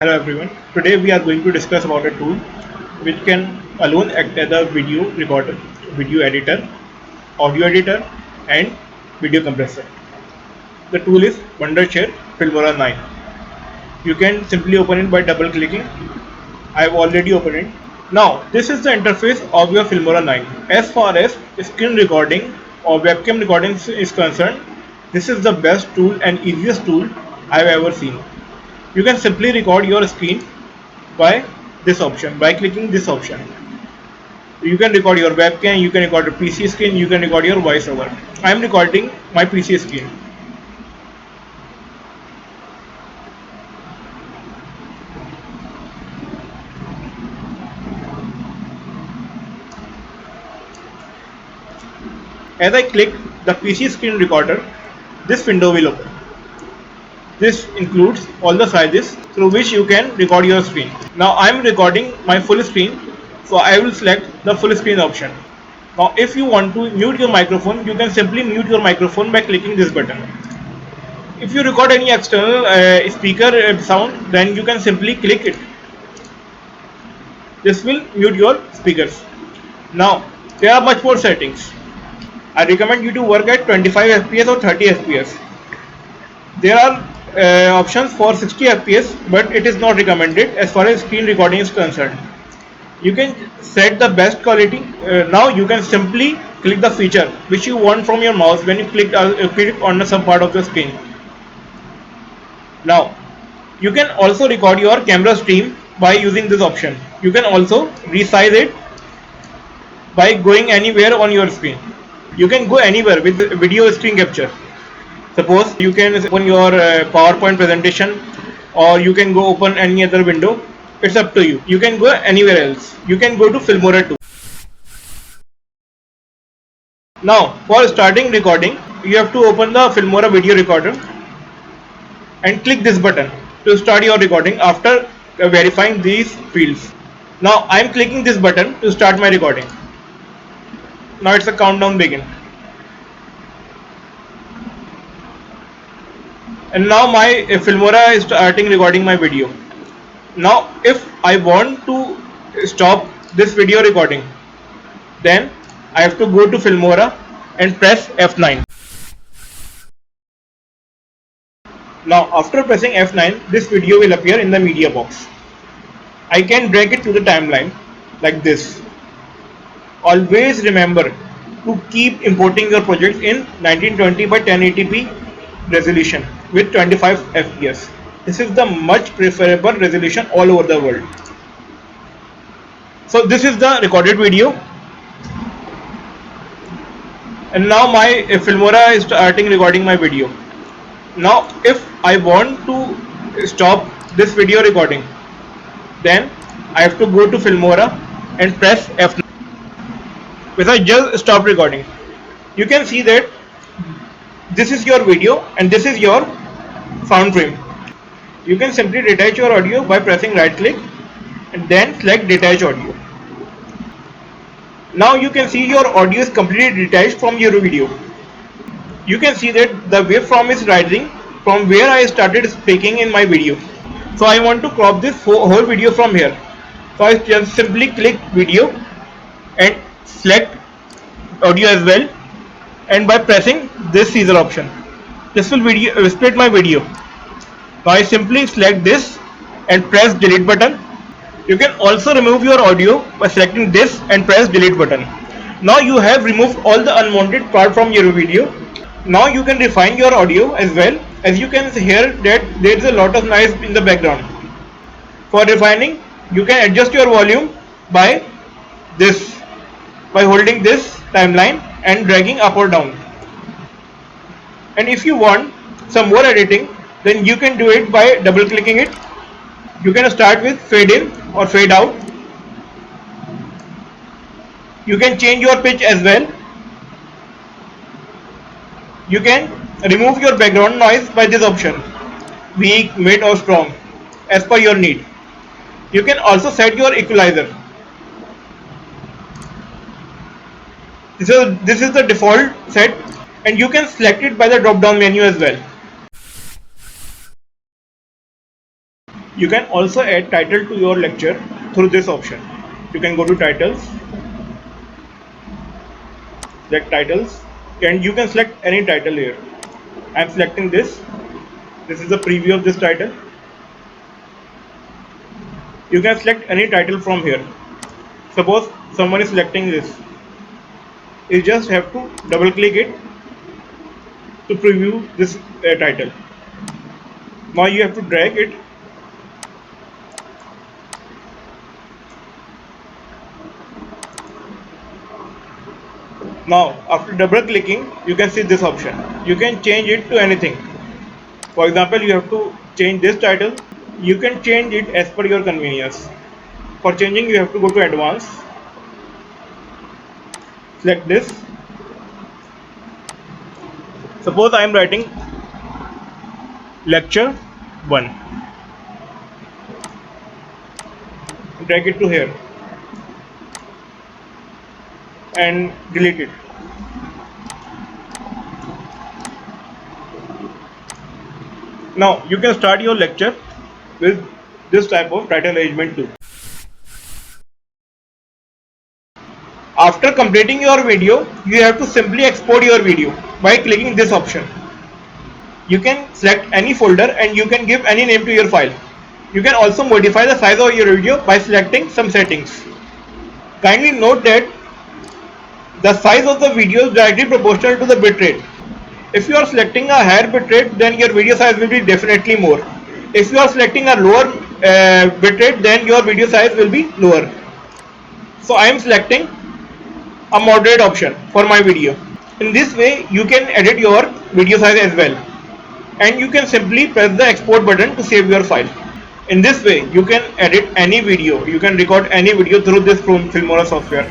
Hello everyone. Today we are going to discuss about a tool which can alone act as a video recorder, video editor, audio editor and video compressor. The tool is Wondershare Filmora 9. You can simply open it by double clicking. I have already opened it. Now this is the interface of your Filmora 9. As far as screen recording or webcam recording is concerned, this is the best tool and easiest tool I have ever seen. You can simply record your screen by this option, by clicking this option. You can record your webcam, you can record your PC screen, you can record your voiceover. I am recording my PC screen. As I click the PC screen recorder, this window will open. This includes all the sizes through which you can record your screen. Now I am recording my full screen, so I will select the full screen option. Now if you want to mute your microphone, you can simply mute your microphone by clicking this button. If you record any external speaker sound, then you can simply click it. This will mute your speakers. Now there are much more settings. I recommend you to work at 25 fps or 30 fps. There are options for 60 fps, but it is not recommended as far as screen recording is concerned. You can set the best quality. Now you can simply click the feature which you want from your mouse when you click on some part of the screen. Now you can also record your camera stream by using this option. You can also resize it by going anywhere on your screen. You can go anywhere with video screen capture. Suppose you can open your PowerPoint presentation, or you can go open any other window. It's up to you. You can go anywhere else. You can go to Filmora too. Now for starting recording, you have to open the Filmora video recorder and click this button to start your recording after verifying these fields. Now I am clicking this button to start my recording. Now it's a countdown begin. And now my Filmora is starting recording my video. Now if I want to stop this video recording, then I have to go to Filmora and press F9. Now after pressing F9, this video will appear in the media box. I can drag it to the timeline like this. Always remember to keep importing your project in 1920 by 1080p resolution with 25 fps. This is the much preferable resolution all over the world. So this is the recorded video, and now my Filmora is starting recording my video. Now if I want to stop this video recording, then I have to go to Filmora and press F9. Because I just stopped recording. You can see that this is your video and this is your sound frame. You can simply detach your audio by pressing right click and then select detach audio. Now you can see your audio is completely detached from your video. You can see that the waveform is rising from where I started speaking in my video. So I want to crop this whole video from here. So I just simply click video and select audio as well, and by pressing this scissor option, this will split my video. Now I simply select this and press delete button. You can also remove your audio by selecting this and press delete button. Now you have removed all the unwanted part from your video. Now you can refine your audio as well. As you can hear that there is a lot of noise in the background. For refining, you can adjust your volume by this, by holding this timeline and dragging up or down. And if you want some more editing, then you can do it by double clicking it. You can start with fade in or fade out. You can change your pitch as well. You can remove your background noise by this option, weak, mid or strong, as per your need. You can also set your equalizer. This is the default set, and you can select it by the drop down menu as well. You can also add title to your lecture through this option. You can go to titles, select titles, and you can select any title here. I am selecting this. This is the preview of this title. You can select any title from here. Suppose someone is selecting this. You just have to double click it to preview this title. Now you have to drag it. Now after double clicking, you can see this option. You can change it to anything. For example, you have to change this title. You can change it as per your convenience. For changing, you have to go to advanced, select this. Suppose I am writing lecture 1, drag it to here and delete it. Now you can start your lecture with this type of title arrangement too. After completing your video, you have to simply export your video by clicking this option. You can select any folder and you can give any name to your file. You can also modify the size of your video by selecting some settings. Kindly note that the size of the video is directly proportional to the bitrate. If you are selecting a higher bitrate, then your video size will be definitely more. If you are selecting a lower bitrate, then your video size will be lower. So I am selecting a moderate option for my video. In this way, you can edit your video size as well. And you can simply press the export button to save your file. In this way, you can edit any video, you can record any video through this Filmora software.